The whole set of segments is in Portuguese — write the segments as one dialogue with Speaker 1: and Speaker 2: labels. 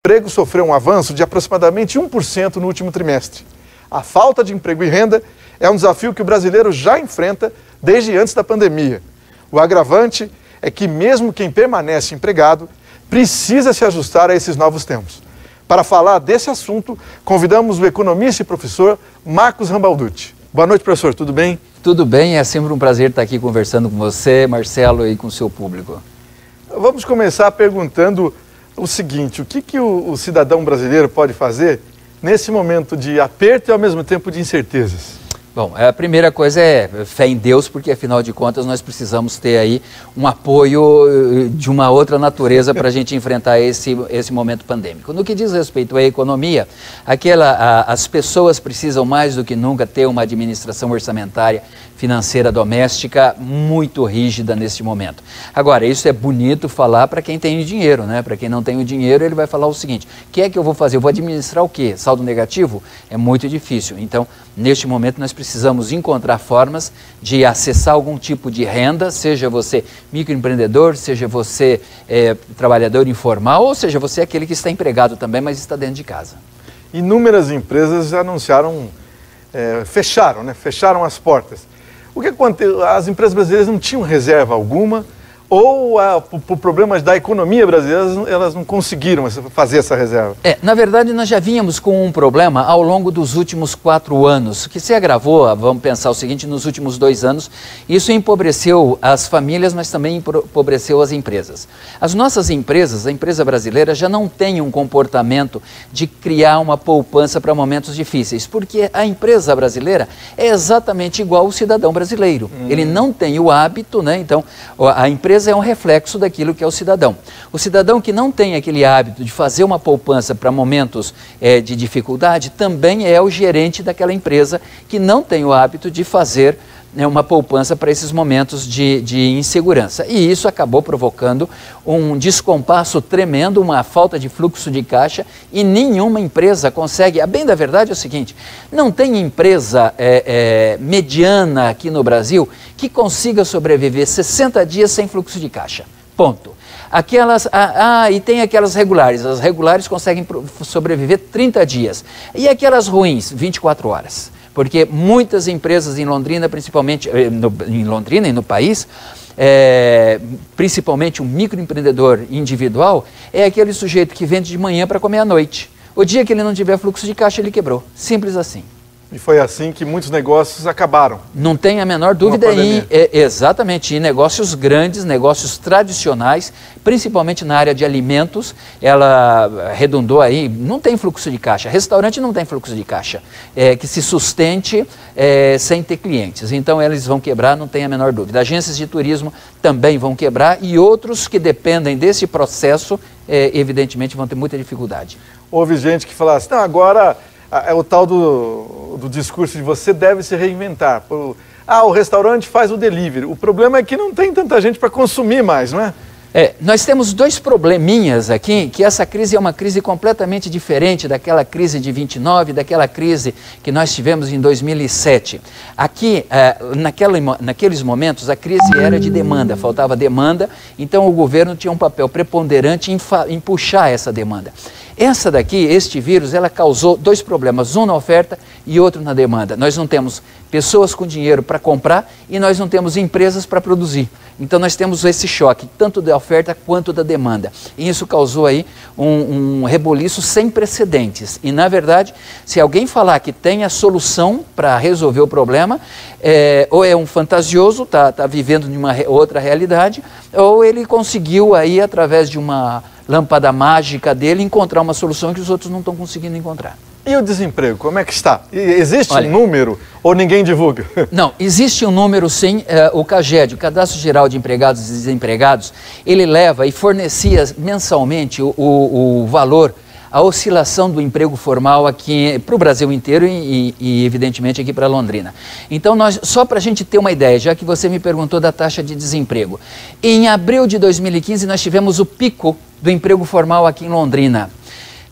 Speaker 1: emprego sofreu um avanço de aproximadamente 1% no último trimestre. A falta de emprego e renda é um desafio que o brasileiro já enfrenta desde antes da pandemia. O agravante é que mesmo quem permanece empregado precisa se ajustar a esses novos tempos. Para falar desse assunto, convidamos o economista e professor Marcos Rambalducci. Boa noite, professor, tudo bem?
Speaker 2: Tudo bem, é sempre um prazer estar aqui conversando com você, Marcelo, e com o seu público.
Speaker 1: Vamos começar perguntando o seguinte: o que o cidadão brasileiro pode fazer nesse momento de aperto e ao mesmo tempo de incertezas?
Speaker 2: Bom, a primeira coisa é fé em Deus, porque afinal de contas nós precisamos ter aí um apoio de uma outra natureza para a gente enfrentar esse momento pandêmico. No que diz respeito à economia, as pessoas precisam mais do que nunca ter uma administração orçamentária financeira doméstica muito rígida nesse momento. Agora, isso é bonito falar para quem tem dinheiro, né? Para quem não tem o dinheiro, ele vai falar o seguinte: o que é que eu vou fazer? Eu vou administrar o quê? Saldo negativo? É muito difícil. Então, neste momento, nós precisamos encontrar formas de acessar algum tipo de renda, seja você microempreendedor, seja você trabalhador informal, ou seja você aquele que está empregado também, mas está dentro de casa. Inúmeras empresas anunciaram,
Speaker 1: fecharam as portas. O que aconteceu? As empresas brasileiras não tinham reserva alguma, ou por problemas da economia brasileira elas não conseguiram fazer essa reserva?
Speaker 2: Na verdade, nós já vínhamos com um problema ao longo dos últimos 4 anos, que se agravou, vamos pensar o seguinte, nos últimos 2 anos. Isso empobreceu as famílias, mas também empobreceu as empresas. As nossas empresas, a empresa brasileira, já não tem um comportamento de criar uma poupança para momentos difíceis, porque a empresa brasileira é exatamente igual ao cidadão brasileiro. Ele não tem o hábito, né? Então, a empresa é um reflexo daquilo que é o cidadão. O cidadão que não tem aquele hábito de fazer uma poupança para momentos de dificuldade também é o gerente daquela empresa que não tem o hábito de fazer uma poupança para esses momentos de insegurança. E isso acabou provocando um descompasso tremendo, uma falta de fluxo de caixa, e nenhuma empresa consegue. A bem da verdade é o seguinte: não tem empresa mediana aqui no Brasil que consiga sobreviver 60 dias sem fluxo de caixa. Ponto. E tem aquelas regulares. As regulares conseguem sobreviver 30 dias. E aquelas ruins, 24 horas. Porque muitas empresas em Londrina, principalmente em Londrina e no país, principalmente um microempreendedor individual, é aquele sujeito que vende de manhã para comer à noite. O dia que ele não tiver fluxo de caixa, ele quebrou. Simples assim.
Speaker 1: E foi assim que muitos negócios acabaram.
Speaker 2: Não tem a menor dúvida. Exatamente, em negócios grandes, negócios tradicionais, principalmente na área de alimentos, ela redundou aí, não tem fluxo de caixa. Restaurante não tem fluxo de caixa, que se sustente sem ter clientes. Então eles vão quebrar, não tem a menor dúvida. Agências de turismo também vão quebrar, e outros que dependem desse processo, evidentemente, vão ter muita dificuldade.
Speaker 1: Houve gente que falasse: não, agora é o tal do discurso de você deve se reinventar. O restaurante faz o delivery. O problema é que não tem tanta gente para consumir mais, não é?
Speaker 2: Nós temos 2 probleminhas aqui, que essa crise é uma crise completamente diferente daquela crise de 29, daquela crise que nós tivemos em 2007. Aqui, naqueles momentos, a crise era de demanda, faltava demanda, então o governo tinha um papel preponderante em puxar essa demanda. Este vírus, ela causou 2 problemas, um na oferta e outro na demanda. Nós não temos pessoas com dinheiro para comprar e nós não temos empresas para produzir. Então nós temos esse choque, tanto da oferta quanto da demanda. E isso causou aí um reboliço sem precedentes. E na verdade, se alguém falar que tem a solução para resolver o problema, ou é um fantasioso, está vivendo em uma outra realidade, ou ele conseguiu aí, através de uma lâmpada mágica dele, encontrar uma solução que os outros não estão conseguindo encontrar.
Speaker 1: E o desemprego, como é que está? Existe um número ou ninguém divulga?
Speaker 2: Não, existe um número sim. O CAGED, o Cadastro Geral de Empregados e Desempregados, ele leva e fornecia mensalmente o valor, a oscilação do emprego formal aqui para o Brasil inteiro e evidentemente aqui para Londrina. Então, só para a gente ter uma ideia, já que você me perguntou da taxa de desemprego, em abril de 2015 nós tivemos o pico do emprego formal aqui em Londrina.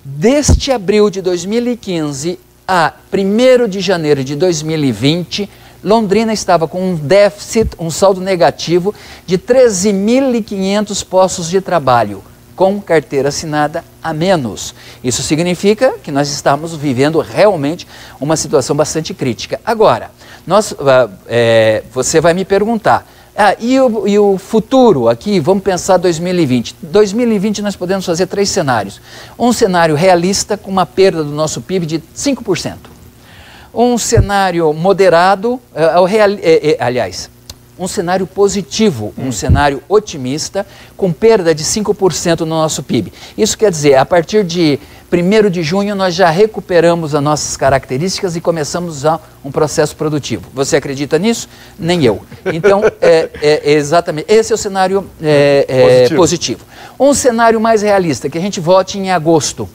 Speaker 2: Deste abril de 2015 a 1º de janeiro de 2020, Londrina estava com um déficit, um saldo negativo de 13.500 postos de trabalho, com carteira assinada a menos. Isso significa que nós estamos vivendo realmente uma situação bastante crítica. Agora, você vai me perguntar, e o futuro aqui, vamos pensar 2020. 2020 nós podemos fazer 3 cenários. Um cenário realista com uma perda do nosso PIB de 5%. Um cenário moderado, um cenário positivo, um cenário otimista, com perda de 5% no nosso PIB. Isso quer dizer, a partir de 1º de junho, nós já recuperamos as nossas características e começamos um processo produtivo. Você acredita nisso? Nem eu. Então, exatamente, esse é o cenário positivo. Um cenário mais realista, que a gente vote em agosto.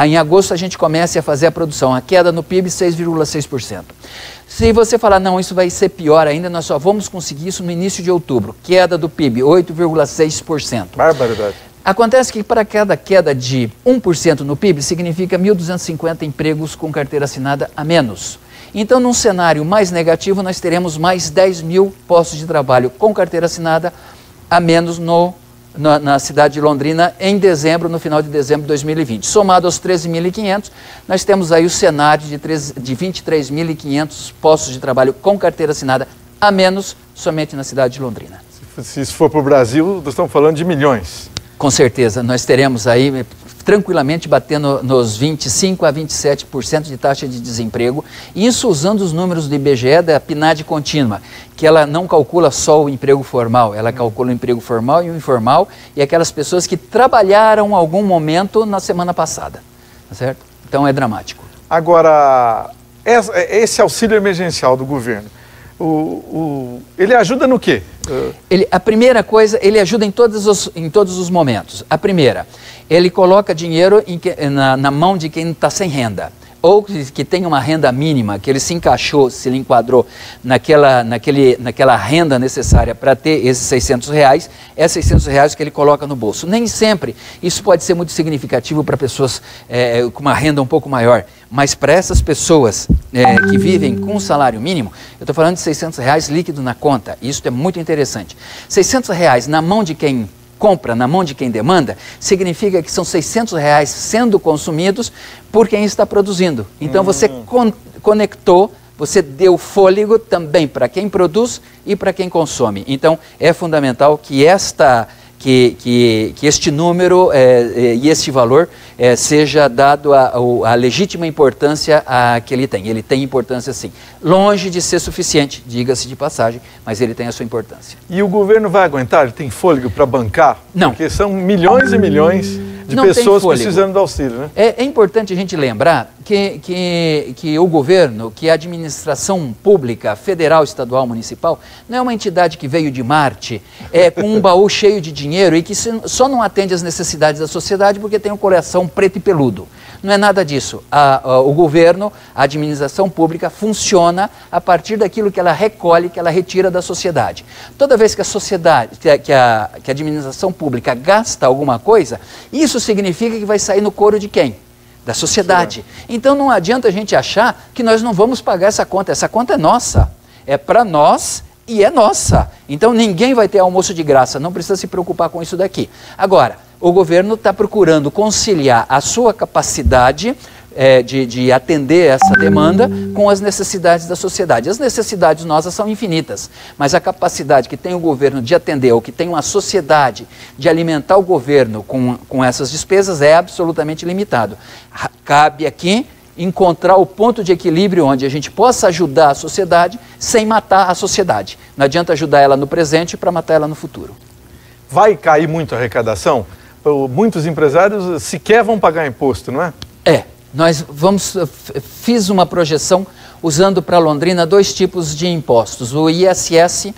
Speaker 2: Em agosto a gente começa a fazer a produção, a queda no PIB 6,6%. Se você falar, não, isso vai ser pior ainda, nós só vamos conseguir isso no início de outubro. Queda do PIB, 8,6%.
Speaker 1: Barbaridade.
Speaker 2: Acontece que para cada queda de 1% no PIB, significa 1.250 empregos com carteira assinada a menos. Então, num cenário mais negativo, nós teremos mais 10 mil postos de trabalho com carteira assinada a menos na cidade de Londrina em dezembro, no final de dezembro de 2020. Somado aos 13.500, nós temos aí o cenário de 23.500 postos de trabalho com carteira assinada a menos somente na cidade de Londrina.
Speaker 1: Se isso for para o Brasil, nós estamos falando de milhões.
Speaker 2: Com certeza, nós teremos aí tranquilamente batendo nos 25% a 27% de taxa de desemprego, isso usando os números do IBGE da PNAD contínua, que ela não calcula só o emprego formal, ela calcula o emprego formal e o informal e aquelas pessoas que trabalharam em algum momento na semana passada, tá certo? Então é dramático.
Speaker 1: Agora, esse auxílio emergencial do governo, ele ajuda no quê?
Speaker 2: A primeira coisa, ele ajuda em todos os momentos. A primeira, ele coloca dinheiro na mão de quem está sem renda, ou que tem uma renda mínima, que ele se encaixou, se ele enquadrou naquela renda necessária para ter esses R$600, é R$600 que ele coloca no bolso. Nem sempre isso pode ser muito significativo para pessoas com uma renda um pouco maior, mas para essas pessoas que vivem com um salário mínimo, eu estou falando de R$600 líquido na conta, isso é muito interessante. R$600 na mão de quem compra, na mão de quem demanda, significa que são R$600 sendo consumidos por quem está produzindo. Então você conectou, você deu fôlego também para quem produz e para quem consome. Então é fundamental que este número e este valor seja dado a legítima importância que ele tem. Ele tem importância sim. Longe de ser suficiente, diga-se de passagem, mas ele tem a sua importância.
Speaker 1: E o governo vai aguentar? Ele tem fôlego para bancar?
Speaker 2: Não.
Speaker 1: Porque são milhões e milhões de pessoas precisando do auxílio, né?
Speaker 2: É importante a gente lembrar que o governo, que a administração pública, federal, estadual, municipal, não é uma entidade que veio de Marte com um baú cheio de dinheiro e que só não atende às necessidades da sociedade porque tem um coração preto e peludo. Não é nada disso. O governo, a administração pública funciona a partir daquilo que ela recolhe, que ela retira da sociedade. Toda vez que a sociedade, que a administração pública gasta alguma coisa, isso significa que vai sair no coro de quem? Da sociedade. Então não adianta a gente achar que nós não vamos pagar essa conta é nossa, é para nós e é nossa. Então ninguém vai ter almoço de graça, não precisa se preocupar com isso daqui. Agora, o governo está procurando conciliar a sua capacidade de atender essa demanda com as necessidades da sociedade. As necessidades nossas são infinitas, mas a capacidade que tem o governo de atender, ou que tem uma sociedade de alimentar o governo com essas despesas é absolutamente limitado. Cabe aqui encontrar o ponto de equilíbrio onde a gente possa ajudar a sociedade sem matar a sociedade. Não adianta ajudar ela no presente para matar ela no futuro.
Speaker 1: Vai cair muito a arrecadação? Muitos empresários sequer vão pagar imposto, não é?
Speaker 2: Fiz uma projeção usando para Londrina 2 tipos de impostos. O ISS,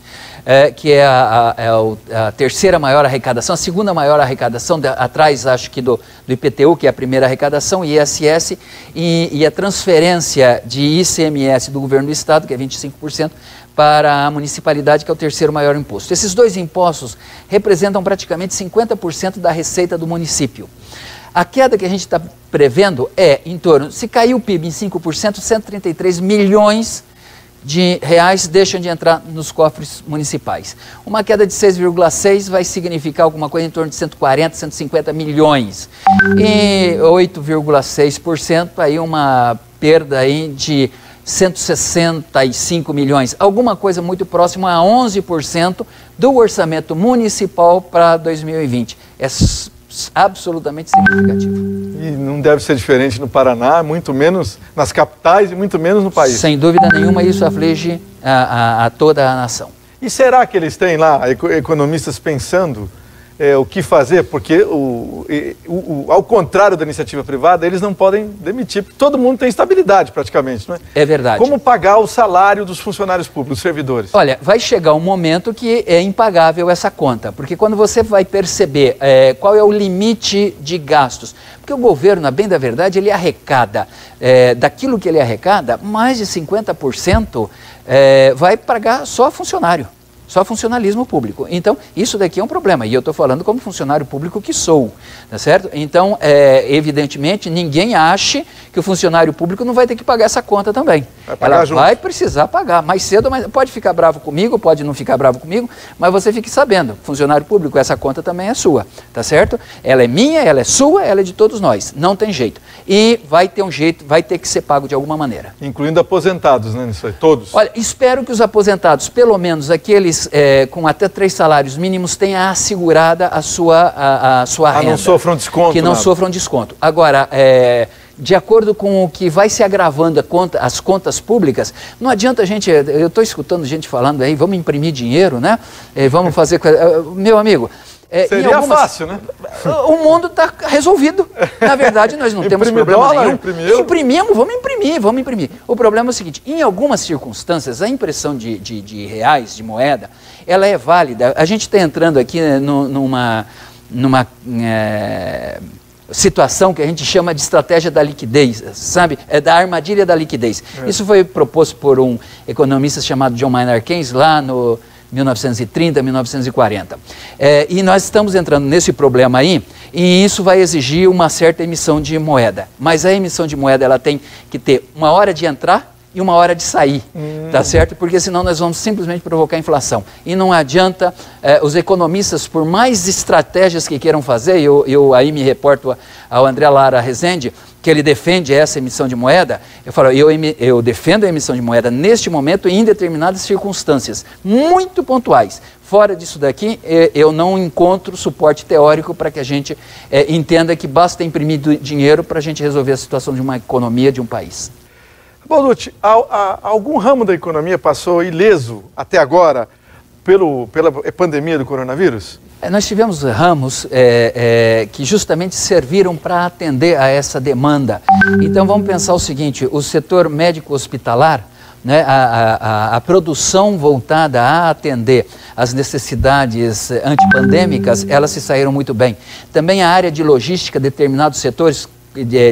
Speaker 2: que é a terceira maior arrecadação, a segunda maior arrecadação, atrás acho que do IPTU, que é a primeira arrecadação, ISS, e a transferência de ICMS do governo do estado, que é 25%, para a municipalidade, que é o terceiro maior imposto. Esses 2 impostos representam praticamente 50% da receita do município. A queda que a gente está prevendo é em torno, se cair o PIB em 5%, 133 milhões de reais deixam de entrar nos cofres municipais. Uma queda de 6,6 vai significar alguma coisa em torno de 140, 150 milhões. E 8,6% aí uma perda aí de 165 milhões. Alguma coisa muito próxima a 11% do orçamento municipal para 2020. É absolutamente significativo.
Speaker 1: E não deve ser diferente no Paraná, muito menos nas capitais e muito menos no país.
Speaker 2: Sem dúvida nenhuma, isso aflige a toda a nação.
Speaker 1: E será que eles têm lá economistas pensando o que fazer? Porque, ao contrário da iniciativa privada, eles não podem demitir, porque todo mundo tem estabilidade praticamente, não é?
Speaker 2: É verdade.
Speaker 1: Como pagar o salário dos funcionários públicos, dos servidores?
Speaker 2: Olha, vai chegar um momento que é impagável essa conta, porque quando você vai perceber qual é o limite de gastos, porque o governo, na bem da verdade, ele arrecada, daquilo que ele arrecada, mais de 50% vai pagar só funcionário. Só funcionalismo público. Então, isso daqui é um problema. E eu estou falando como funcionário público que sou, tá certo? Então, evidentemente, ninguém ache que o funcionário público não vai ter que pagar essa conta também. Ela vai precisar pagar, mais cedo, mas pode ficar bravo comigo, pode não ficar bravo comigo, mas você fique sabendo, funcionário público, essa conta também é sua, tá certo? Ela é minha, ela é sua, ela é de todos nós. Não tem jeito. E vai ter um jeito, vai ter que ser pago de alguma maneira.
Speaker 1: Incluindo aposentados, né? Nisso aí, todos.
Speaker 2: Olha, espero que os aposentados, pelo menos aqueles com até 3 salários mínimos, tenham assegurada a sua renda.
Speaker 1: Não sofram desconto.
Speaker 2: Que não sofram desconto. Agora, de acordo com o que vai se agravando as contas públicas, não adianta a gente, eu estou escutando gente falando aí, vamos imprimir dinheiro, né? Vamos fazer... Meu amigo...
Speaker 1: Seria fácil, né?
Speaker 2: O mundo está resolvido. Na verdade, nós não temos problema nenhum. Imprimimos, vamos imprimir. O problema é o seguinte, em algumas circunstâncias, a impressão de reais, de moeda, ela é válida. A gente está entrando aqui numa situação que a gente chama de estratégia da liquidez, sabe? Da armadilha da liquidez. Isso foi proposto por um economista chamado John Maynard Keynes lá no 1930, 1940. E nós estamos entrando nesse problema aí, e isso vai exigir uma certa emissão de moeda. Mas a emissão de moeda, ela tem que ter uma hora de entrar e uma hora de sair, tá certo? Porque senão nós vamos simplesmente provocar inflação. E não adianta, os economistas, por mais estratégias que queiram fazer, eu aí me reporto ao André Lara Rezende, que ele defende essa emissão de moeda, eu falo, eu defendo a emissão de moeda neste momento em determinadas circunstâncias, muito pontuais. Fora disso daqui, eu não encontro suporte teórico para que a gente entenda que basta imprimir dinheiro para a gente resolver a situação de uma economia de um país.
Speaker 1: Balducci, algum ramo da economia passou ileso até agora pela pandemia do coronavírus?
Speaker 2: Nós tivemos ramos que justamente serviram para atender a essa demanda. Então vamos pensar o seguinte, o setor médico-hospitalar, né, a produção voltada a atender as necessidades antipandêmicas, elas se saíram muito bem. Também a área de logística, determinados setores,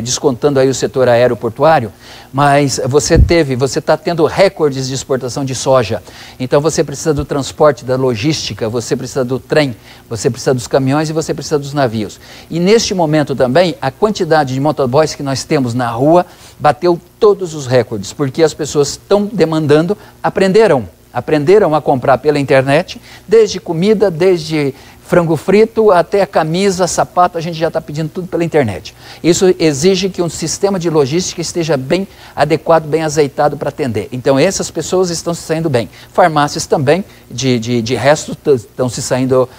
Speaker 2: descontando aí o setor aeroportuário, mas você está tendo recordes de exportação de soja, então você precisa do transporte, da logística, você precisa do trem, você precisa dos caminhões e você precisa dos navios. E neste momento também, a quantidade de motoboys que nós temos na rua bateu todos os recordes, porque as pessoas estão demandando, aprenderam a comprar pela internet, desde comida, desde frango frito até a camisa, sapato, a gente já está pedindo tudo pela internet. Isso exige que um sistema de logística esteja bem adequado, bem azeitado para atender. Então essas pessoas estão se saindo bem. Farmácias também, de resto, estão se saindo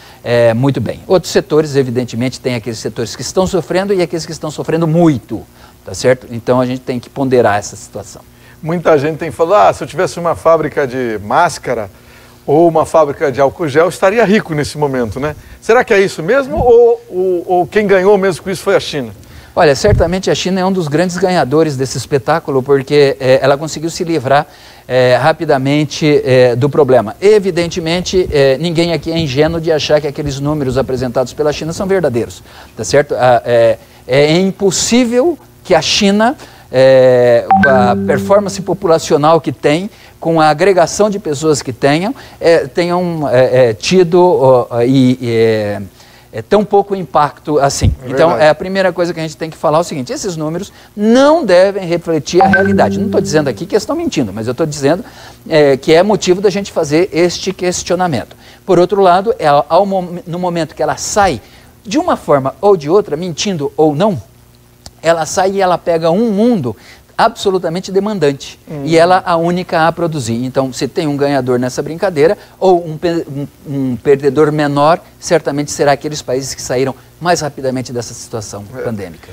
Speaker 2: muito bem. Outros setores, evidentemente, tem aqueles setores que estão sofrendo e aqueles que estão sofrendo muito, tá certo? Então a gente tem que ponderar essa situação. Muita gente tem falado,
Speaker 1: se eu tivesse uma fábrica de máscara ou uma fábrica de álcool gel, estaria rico nesse momento, né? Será que é isso mesmo ou quem ganhou mesmo com isso foi a China?
Speaker 2: Olha, certamente a China é um dos grandes ganhadores desse espetáculo, porque ela conseguiu se livrar rapidamente do problema. Evidentemente, ninguém aqui é ingênuo de achar que aqueles números apresentados pela China são verdadeiros, tá certo? É impossível que a China, com a performance populacional que tem, com a agregação de pessoas que tenham tido tão pouco impacto assim. Então, a primeira coisa que a gente tem que falar é o seguinte: esses números não devem refletir a realidade. Não estou dizendo aqui que eles estão mentindo, mas eu estou dizendo que é motivo da gente fazer este questionamento. Por outro lado, no momento que ela sai, de uma forma ou de outra, mentindo ou não, ela sai e ela pega um mundo absolutamente demandante. E ela a única a produzir. Então, se tem um ganhador nessa brincadeira ou um perdedor menor, certamente será aqueles países que saíram mais rapidamente dessa situação pandêmica.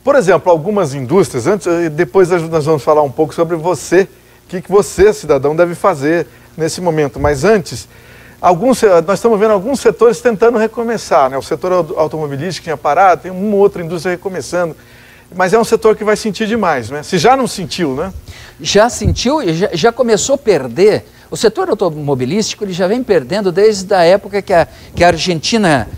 Speaker 1: Por exemplo, algumas indústrias, depois nós vamos falar um pouco sobre você, o que você, cidadão, deve fazer nesse momento. Mas antes, nós estamos vendo alguns setores tentando recomeçar, né? O setor automobilístico tinha parado, tem uma outra indústria recomeçando, mas é um setor que vai sentir demais, né? Se já não sentiu, né?
Speaker 2: Já sentiu e já começou a perder. O setor automobilístico ele já vem perdendo desde a época que a Argentina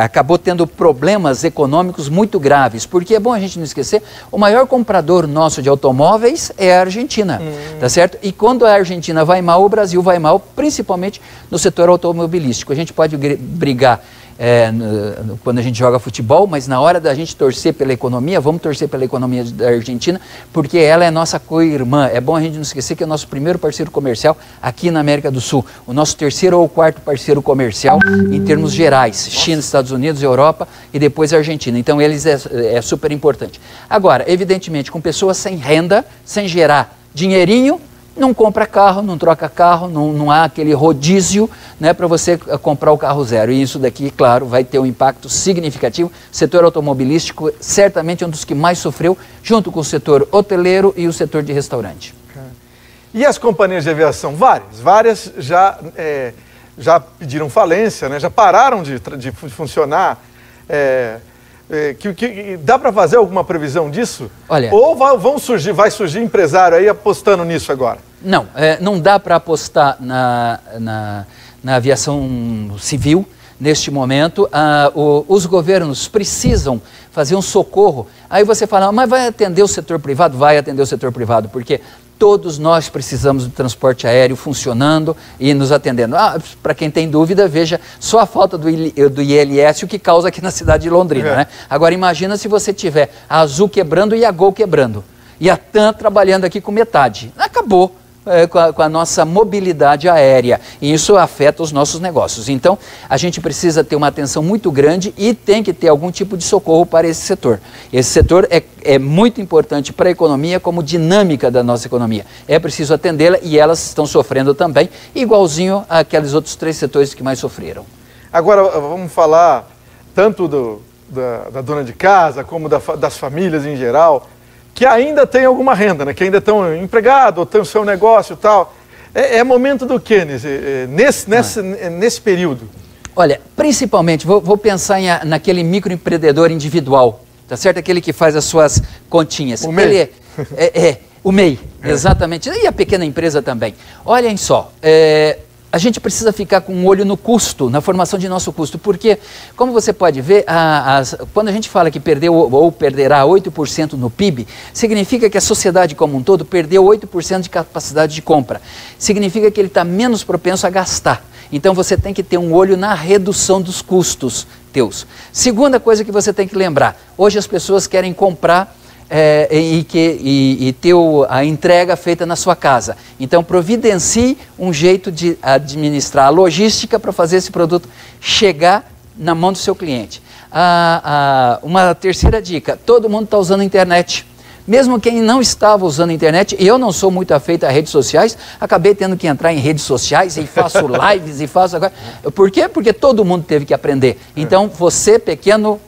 Speaker 2: acabou tendo problemas econômicos muito graves. Porque é bom a gente não esquecer, o maior comprador nosso de automóveis é a Argentina, tá certo? E quando a Argentina vai mal, o Brasil vai mal, principalmente no setor automobilístico. A gente pode brigar quando a gente joga futebol, mas na hora da gente torcer pela economia, vamos torcer pela economia da Argentina, porque ela é nossa co-irmã. É bom a gente não esquecer que é o nosso primeiro parceiro comercial aqui na América do Sul, o nosso terceiro ou quarto parceiro comercial em termos gerais, China, Estados Unidos, Europa e depois a Argentina. Então eles é super importante. Agora, evidentemente, com pessoas sem renda, sem gerar dinheirinho, não compra carro, não troca carro, não há aquele rodízio, né, para você comprar o carro zero. E isso daqui, claro, vai ter um impacto significativo. O setor automobilístico certamente é um dos que mais sofreu, junto com o setor hoteleiro e o setor de restaurante.
Speaker 1: E as companhias de aviação? Várias já pediram falência, né, já pararam de funcionar. Dá para fazer alguma previsão disso?
Speaker 2: Olha,
Speaker 1: ou vai surgir empresário aí apostando nisso agora?
Speaker 2: Não, não dá para apostar na aviação civil neste momento. Os governos precisam fazer um socorro. Aí você fala, mas vai atender o setor privado? Vai atender o setor privado, porque todos nós precisamos do transporte aéreo funcionando e nos atendendo. Para quem tem dúvida, veja só a falta do ILS, o que causa aqui na cidade de Londrina. Né? Agora imagina se você tiver a Azul quebrando e a Gol quebrando. E a TAM trabalhando aqui com metade. Acabou com a nossa mobilidade aérea. E isso afeta os nossos negócios. Então, a gente precisa ter uma atenção muito grande e tem que ter algum tipo de socorro para esse setor. Esse setor é muito importante para a economia como dinâmica da nossa economia. É preciso atendê-la e elas estão sofrendo também, igualzinho àqueles outros 3 setores que mais sofreram.
Speaker 1: Agora, vamos falar tanto da dona de casa como das famílias em geral, que ainda tem alguma renda, né? Que ainda estão empregados, ou tem o seu negócio e tal. É momento do quê nesse período? Olha,
Speaker 2: principalmente, vou pensar naquele microempreendedor individual, tá certo? Aquele que faz as suas continhas.
Speaker 1: O MEI.
Speaker 2: O MEI, exatamente. E a pequena empresa também. Olhem só, a gente precisa ficar com um olho no custo, na formação de nosso custo, porque, como você pode ver, quando a gente fala que perdeu ou perderá 8% no PIB, significa que a sociedade como um todo perdeu 8% de capacidade de compra. Significa que ele está menos propenso a gastar. Então você tem que ter um olho na redução dos custos teus. Segunda coisa que você tem que lembrar, hoje as pessoas querem comprar e ter a entrega feita na sua casa. Então, providencie um jeito de administrar a logística para fazer esse produto chegar na mão do seu cliente. Uma terceira dica, todo mundo está usando a internet. Mesmo quem não estava usando a internet, eu não sou muito afeito a redes sociais, acabei tendo que entrar em redes sociais e faço lives e faço agora. Por quê? Porque todo mundo teve que aprender. Então, você, pequeno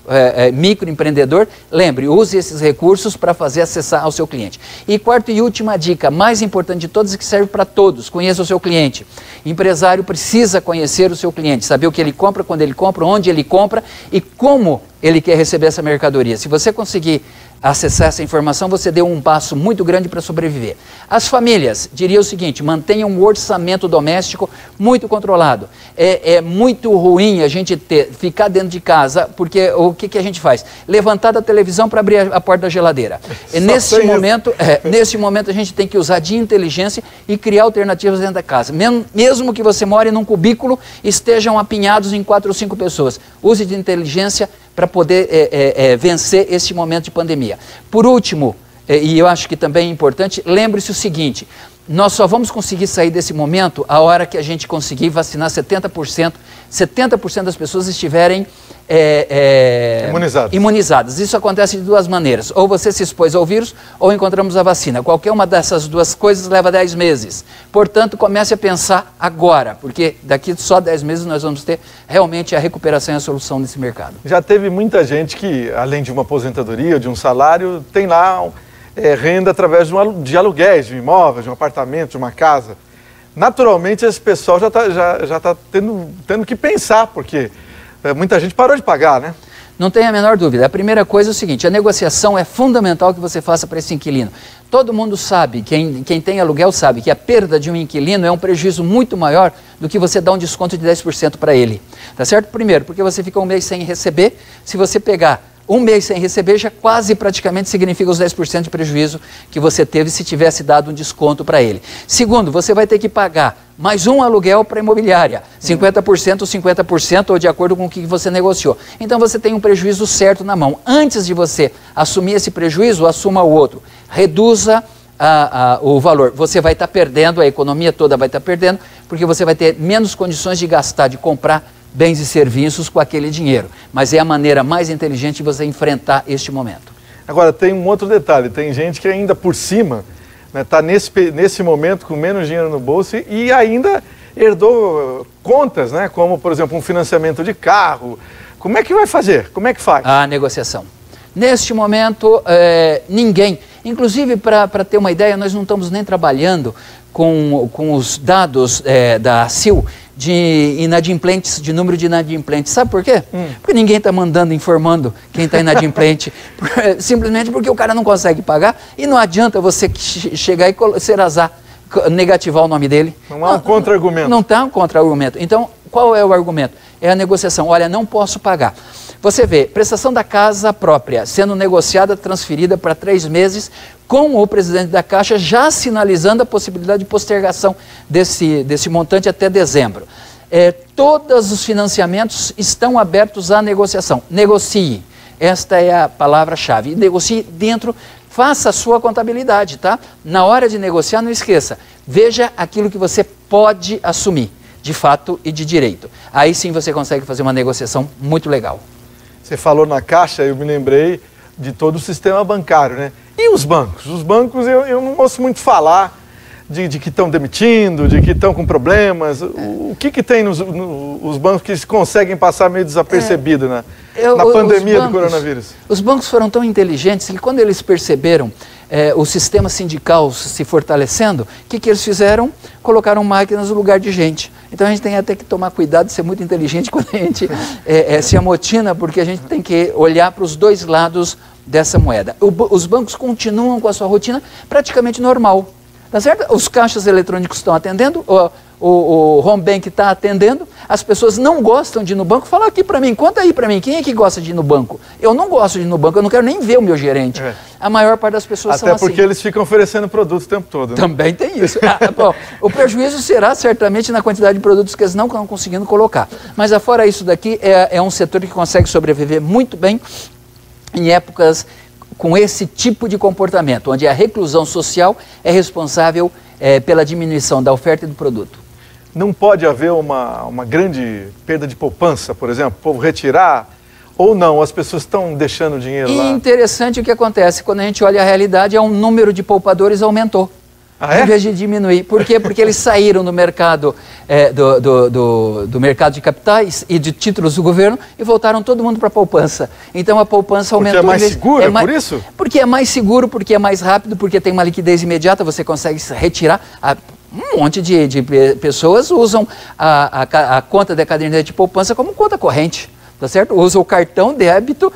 Speaker 2: microempreendedor, lembre, use esses recursos para fazer acessar ao seu cliente. E quarta e última dica, mais importante de todas, que serve para todos, conheça o seu cliente. Empresário precisa conhecer o seu cliente, saber o que ele compra, quando ele compra, onde ele compra e como ele quer receber essa mercadoria. Se você conseguir acessar essa informação, você deu um passo muito grande para sobreviver. As famílias, diria o seguinte, mantenham um orçamento doméstico muito controlado. É muito ruim a gente ficar dentro de casa, porque o que a gente faz? Levantar da televisão para abrir a porta da geladeira. Nesse momento a gente tem que usar de inteligência e criar alternativas dentro da casa. Mesmo que você more num cubículo, estejam apinhados em 4 ou 5 pessoas. Use de inteligência para poder vencer esse momento de pandemia. Por último, e eu acho que também é importante, lembre-se o seguinte, nós só vamos conseguir sair desse momento a hora que a gente conseguir vacinar 70% das pessoas estiverem imunizadas. Isso acontece de 2 maneiras. Ou você se expôs ao vírus, ou encontramos a vacina. Qualquer uma dessas 2 coisas leva 10 meses. Portanto, comece a pensar agora, porque daqui só 10 meses nós vamos ter realmente a recuperação e a solução desse mercado.
Speaker 1: Já teve muita gente que, além de uma aposentadoria, de um salário, tem lá renda através de aluguéis, de um imóvel, de um apartamento, de uma casa. Naturalmente, esse pessoal já está tendo que pensar, porque muita gente parou de pagar, né?
Speaker 2: Não tem a menor dúvida. A primeira coisa é o seguinte, a negociação é fundamental que você faça para esse inquilino. Todo mundo sabe, quem tem aluguel sabe, que a perda de um inquilino é um prejuízo muito maior do que você dar um desconto de 10% para ele. Tá certo? Primeiro, porque você fica um mês sem receber. Se você pegar um mês sem receber, já quase praticamente significa os 10% de prejuízo que você teve se tivesse dado um desconto para ele. Segundo, você vai ter que pagar mais um aluguel para a imobiliária, 50% ou 50%, ou de acordo com o que você negociou. Então você tem um prejuízo certo na mão. Antes de você assumir esse prejuízo, assuma o outro. Reduza o valor. Você vai estar perdendo, a economia toda vai estar perdendo, porque você vai ter menos condições de gastar, de comprar bens e serviços com aquele dinheiro. Mas é a maneira mais inteligente de você enfrentar este momento.
Speaker 1: Agora, tem um outro detalhe. Tem gente que ainda por cima está nesse momento com menos dinheiro no bolso e ainda herdou contas, né? Como, por exemplo, um financiamento de carro. Como é que vai fazer? Como é que faz?
Speaker 2: A negociação. Neste momento, ninguém... Inclusive, para ter uma ideia, nós não estamos nem trabalhando com os dados da ACIL de inadimplentes, de número de inadimplentes. Sabe por quê? Porque ninguém está informando quem está inadimplente, simplesmente porque o cara não consegue pagar e não adianta você chegar e serazar, negativar o nome dele.
Speaker 1: Não há um contra-argumento.
Speaker 2: Não está um contra-argumento. Então, qual é o argumento? É a negociação. Olha, não posso pagar. Você vê, prestação da casa própria sendo negociada, transferida para 3 meses, com o presidente da Caixa já sinalizando a possibilidade de postergação desse montante até dezembro. Todos os financiamentos estão abertos à negociação. Negocie. Esta é a palavra-chave. Negocie dentro, faça a sua contabilidade, tá? Na hora de negociar, não esqueça. Veja aquilo que você pode assumir, de fato e de direito. Aí sim você consegue fazer uma negociação muito legal.
Speaker 1: Você falou na Caixa, eu me lembrei de todo o sistema bancário, né? E os bancos? Os bancos eu não ouço muito falar de que estão demitindo, de que estão com problemas. O que tem os bancos que conseguem passar meio desapercebido na pandemia do coronavírus?
Speaker 2: Os bancos foram tão inteligentes que quando eles perceberam o sistema sindical se fortalecendo, o que eles fizeram? Colocaram máquinas no lugar de gente. Então a gente tem até que tomar cuidado, ser muito inteligente quando a gente se amotina, porque a gente tem que olhar para os 2 lados dessa moeda. Os bancos continuam com a sua rotina praticamente normal. Tá certo? Os caixas eletrônicos estão atendendo, o home bank está atendendo, as pessoas não gostam de ir no banco. Fala aqui para mim, conta aí para mim, quem é que gosta de ir no banco? Eu não gosto de ir no banco, eu não quero nem ver o meu gerente. A maior parte das pessoas são assim.
Speaker 1: Até porque eles ficam oferecendo produtos o tempo todo, né?
Speaker 2: Também tem isso. Bom, o prejuízo será certamente na quantidade de produtos que eles não estão conseguindo colocar. Mas afora isso daqui, é um setor que consegue sobreviver muito bem em épocas com esse tipo de comportamento, onde a reclusão social é responsável pela diminuição da oferta e do produto.
Speaker 1: Não pode haver uma grande perda de poupança, por exemplo, o povo retirar, ou não, as pessoas estão deixando o dinheiro lá?
Speaker 2: Interessante o que acontece, quando a gente olha a realidade, o número de poupadores aumentou. Em vez de diminuir. Por quê? Porque eles saíram do mercado, do mercado de capitais e de títulos do governo e voltaram todo mundo para a poupança. Então a poupança aumentou.
Speaker 1: Porque é mais seguro, por isso?
Speaker 2: Porque é mais seguro, porque é mais rápido, porque tem uma liquidez imediata, você consegue retirar. Um monte de pessoas usam a conta da caderneta de poupança como conta corrente. tá certo? Usa o cartão débito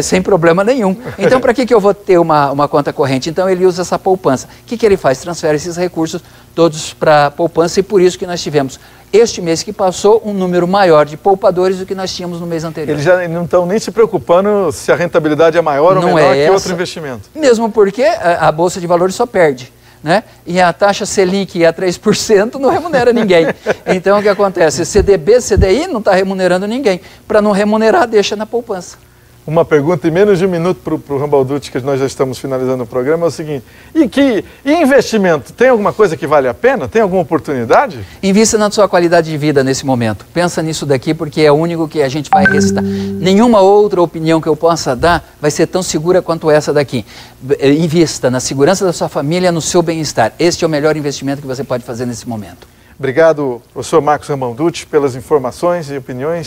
Speaker 2: sem problema nenhum. Então, para que eu vou ter uma conta corrente? Então, ele usa essa poupança. O que ele faz? Transfere esses recursos todos para a poupança, e por isso que nós tivemos, este mês que passou, um número maior de poupadores do que nós tínhamos no mês anterior.
Speaker 1: Eles já não estão nem se preocupando se a rentabilidade é maior ou menor que outro investimento.
Speaker 2: Mesmo porque a Bolsa de Valores só perde, né? E a taxa Selic a 3% não remunera ninguém. Então, o que acontece? CDB, CDI não está remunerando ninguém. Para não remunerar, deixa na poupança.
Speaker 1: Uma pergunta em menos de um minuto para o Rambalducci, que nós já estamos finalizando o programa, é o seguinte: e investimento, tem alguma coisa que vale a pena? Tem alguma oportunidade?
Speaker 2: Invista na sua qualidade de vida nesse momento. Pensa nisso daqui, porque é o único que a gente vai recitar. Nenhuma outra opinião que eu possa dar vai ser tão segura quanto essa daqui. Invista na segurança da sua família, no seu bem-estar. Este é o melhor investimento que você pode fazer nesse momento.
Speaker 1: Obrigado, professor Marcos Rambalducci, pelas informações e opiniões.